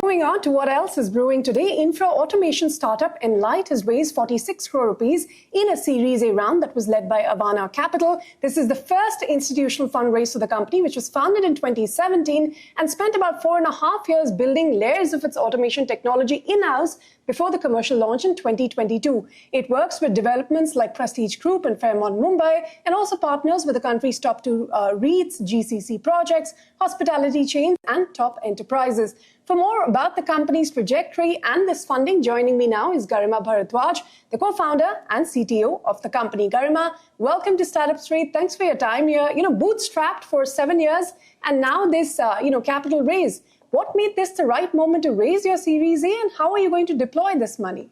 Moving on to what else is brewing today, infra automation startup Enlight has raised 46 crore rupees in a Series A round that was led by Avana Capital. This is the first institutional fundraise for the company, which was founded in 2017 and spent about 4.5 years building layers of its automation technology in-house before the commercial launch in 2022. It works with developments like Prestige Group and Fairmont Mumbai, and also partners with the country's top two REITs, GCC projects, hospitality chains, and top enterprises. For more about the company's trajectory and this funding, joining me now is Garima Bharadwaj, the co-founder and CTO of the company. Garima, welcome to Startup Street. Thanks for your time. You're, bootstrapped for 7 years, and now this, capital raise. What made this the right moment to raise your Series A, and how are you going to deploy this money?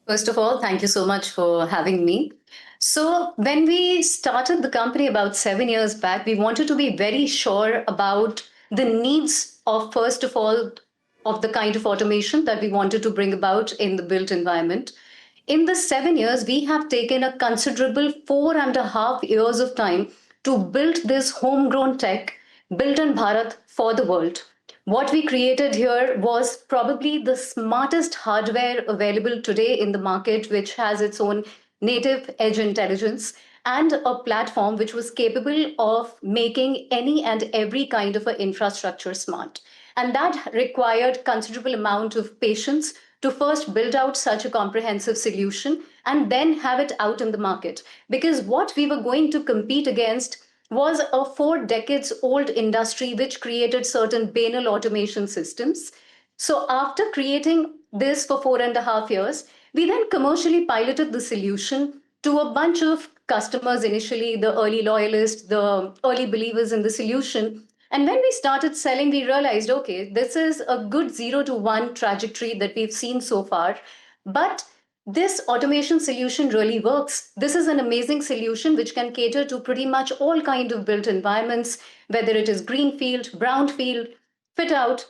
First of all, thank you so much for having me. So when we started the company about 7 years back, we wanted to be very sure about the needs of, first of all, of the kind of automation that we wanted to bring about in the built environment. In the 7 years, we have taken a considerable 4.5 years of time to build this homegrown tech built in Bharat for the world. What we created here was probably the smartest hardware available today in the market, which has its own native edge intelligence and a platform which was capable of making any and every kind of an infrastructure smart. And that required considerable amount of patience to first build out such a comprehensive solution and then have it out in the market. Because what we were going to compete against was a 4 decades old industry which created certain banal automation systems. So after creating this for 4.5 years, we then commercially piloted the solution to a bunch of customers initially, the early loyalists, the early believers in the solution. And when we started selling, we realized, okay, this is a good 0 to 1 trajectory that we've seen so far. But this automation solution really works. This is an amazing solution which can cater to pretty much all kinds of built environments, whether it is greenfield, brownfield, fit out.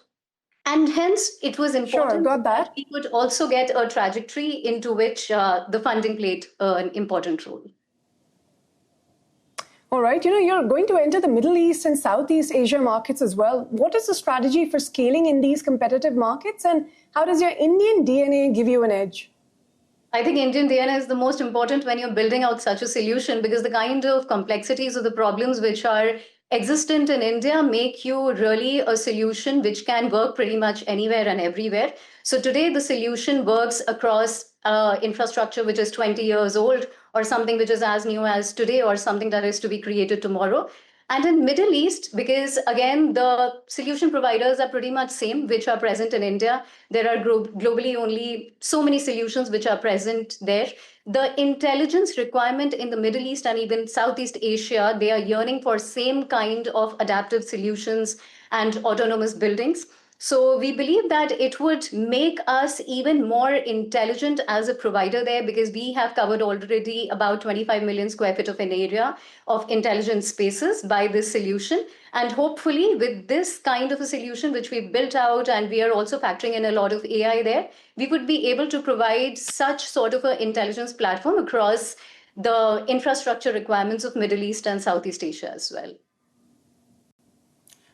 And hence, it was important that we could also get a trajectory into which the funding played an important role. All right, you're going to enter the Middle East and Southeast Asia markets as well. What is the strategy for scaling in these competitive markets, and how does your Indian DNA give you an edge? I think Indian DNA is the most important when you're building out such a solution, because the kind of complexities of the problems which are existent in India make you really a solution which can work pretty much anywhere and everywhere. So today the solution works across infrastructure which is 20 years old, or something which is as new as today, or something that is to be created tomorrow. And in Middle East, because again, the solution providers are pretty much same, which are present in India. There are globally only so many solutions which are present there. The intelligence requirement in the Middle East and even Southeast Asia, they are yearning for same kind of adaptive solutions and autonomous buildings. So we believe that it would make us even more intelligent as a provider there, because we have covered already about 25 million square feet of an area of intelligent spaces by this solution. And hopefully with this kind of a solution, which we've built out, and we are also factoring in a lot of AI there, we would be able to provide such sort of an intelligence platform across the infrastructure requirements of Middle East and Southeast Asia as well.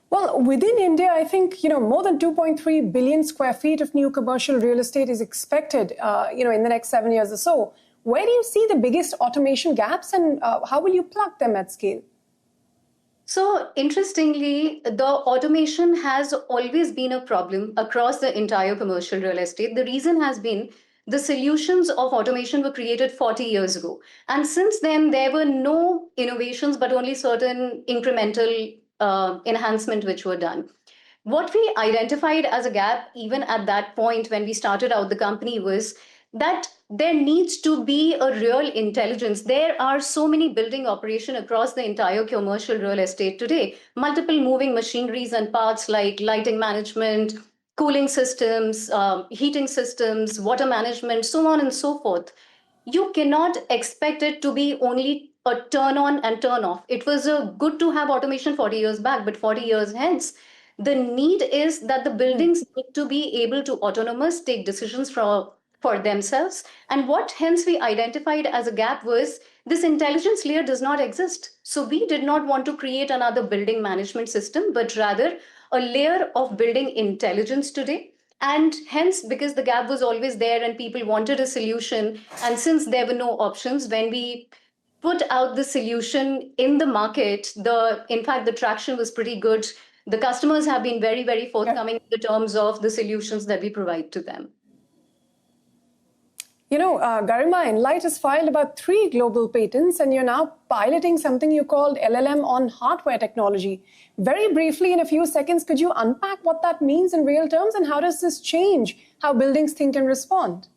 Well, within India, I think, more than 2.3 billion square feet of new commercial real estate is expected, in the next 7 years or so. Where do you see the biggest automation gaps, and how will you plug them at scale? So interestingly, the automation has always been a problem across the entire commercial real estate. The reason has been the solutions of automation were created 40 years ago. And since then, there were no innovations, but only certain incremental enhancement which were done. What we identified as a gap, even at that point when we started out the company, was that there needs to be a real intelligence. There are so many building operations across the entire commercial real estate today, multiple moving machineries and parts like lighting management, cooling systems, heating systems, water management, so on and so forth. You cannot expect it to be only a turn on and turn off. It was good to have automation 40 years back, but 40 years hence, the need is that the buildings need to be able to autonomous take decisions for themselves. And what hence we identified as a gap was this intelligence layer does not exist. So we did not want to create another building management system, but rather a layer of building intelligence today. And hence, because the gap was always there and people wanted a solution, and since there were no options, when we put out the solution in the market, in fact, the traction was pretty good. The customers have been very, very forthcoming in the terms of the solutions that we provide to them. You know, Garima, Enlight has filed about 3 global patents, and you're now piloting something you called LLM on hardware technology. Very briefly, in a few seconds, could you unpack what that means in real terms, and how does this change how buildings think and respond?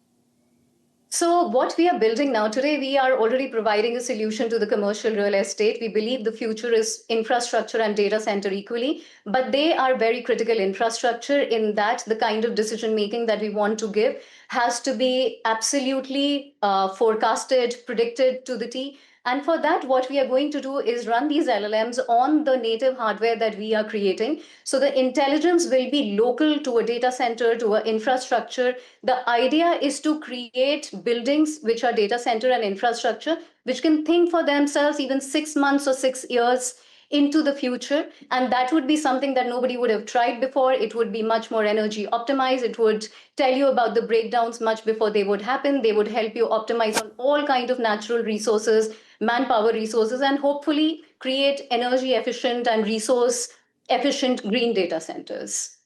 So what we are building now today, we are already providing a solution to the commercial real estate. We believe the future is infrastructure and data center equally, but they are very critical infrastructure in that the kind of decision making that we want to give has to be absolutely forecasted, predicted to the T. And for that, what we are going to do is run these LLMs on the native hardware that we are creating. So the intelligence will be local to a data center, to an infrastructure. The idea is to create buildings which are data center and infrastructure, which can think for themselves even 6 months or 6 years into the future. And that would be something that nobody would have tried before. It would be much more energy optimized. It would tell you about the breakdowns much before they would happen. They would help you optimize on all kinds of natural resources, manpower resources, and hopefully create energy efficient and resource efficient green data centers.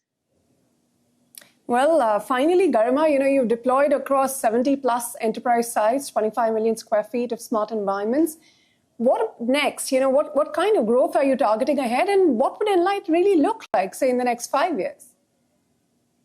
Well, finally, Garima, you know, you've deployed across 70 plus enterprise sites, 25 million square feet of smart environments. What next? You know, what kind of growth are you targeting ahead, and what would Enlight really look like, say, in the next 5 years?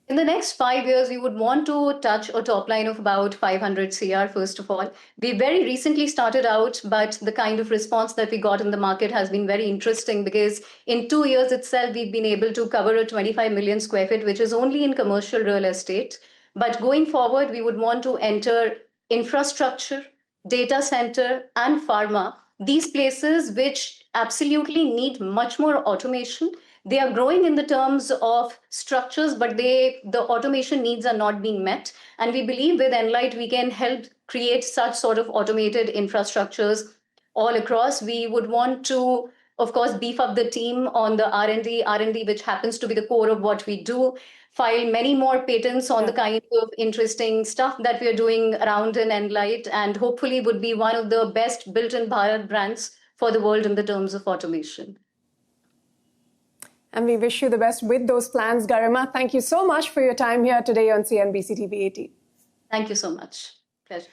In the next 5 years, we would want to touch a top line of about 500 CR, first of all. We very recently started out, but the kind of response that we got in the market has been very interesting because in 2 years itself, we've been able to cover a 25 million square feet, which is only in commercial real estate. But going forward, we would want to enter infrastructure, data center, and pharma, these places which absolutely need much more automation. They are growing in the terms of structures, but the automation needs are not being met. And we believe with Enlight, we can help create such sort of automated infrastructures all across. We would want to, of course, beef up the team on the R&D, which happens to be the core of what we do, file many more patents on the kind of interesting stuff that we are doing around in Enlight, and hopefully would be one of the best built-in Bharat brands for the world in the terms of automation. And we wish you the best with those plans, Garima. Thank you so much for your time here today on CNBC TV 18. Thank you so much. Pleasure.